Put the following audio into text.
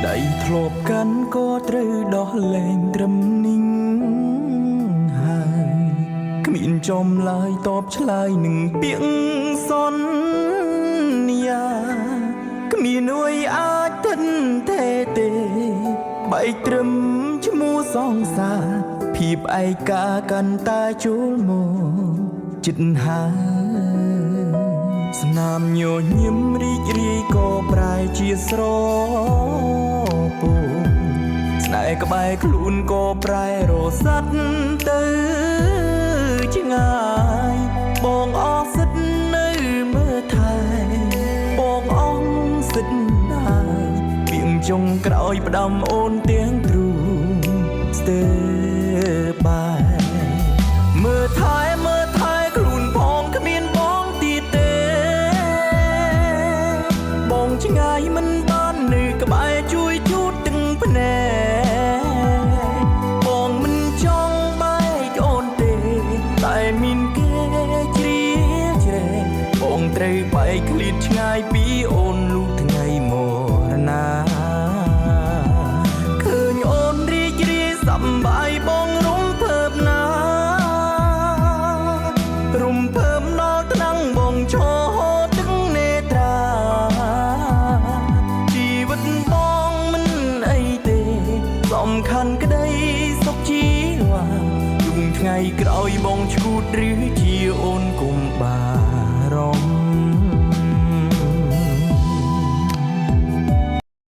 ដៃធ្លាប់កាន់ក៏ត្រូវដោះលែងត្រឹមនេះហើយគ្មានចំឡើយតបឆ្លើយនឹងពាក្យសន្យាគ្មានអួយអាចទិនទេបែកត្រឹមឈ្មោះសងសាភាពឯកាកាន់តែជួលមកចិត្តហើយស្នាមញញឹមរីករាយក៏ប្រែជាស្រពូស្នេហ៍ក្បែរខ្លួនក៏ប្រែរសាត់ទៅឆ្ងាយបងអស់សិទ្ធនៅមើលថែបងអស់សិទ្ធហើយពីងចុងក្រោយផ្ដាំអូនទាំងទ្រូងស្ទើបាយមើលថែខ្លួនផងគ្មានបងទៀតទេបងឆ្ងាយមិនបាននៅក្បែរជួយជូតទាំងភ្នែកបងមិនចង់បែកអូនទេតែមានគេជ្រាជ្រែកបងត្រូវបែកឃ្លាតឆ្ងាយពីអូនលុះថ្ងៃមរណាឃើញអូនរីករាយសប្បាយបងរំភើបណារំភើបដល់ថ្នាំងបងឈរទឹកនេត្រាជីវិតបងមិនអីទេសំខាន់ក្តីសុខជីវ៉ាយំថ្ងៃក្រោយបងឈួតឬជាអូនគុំបារម្ភ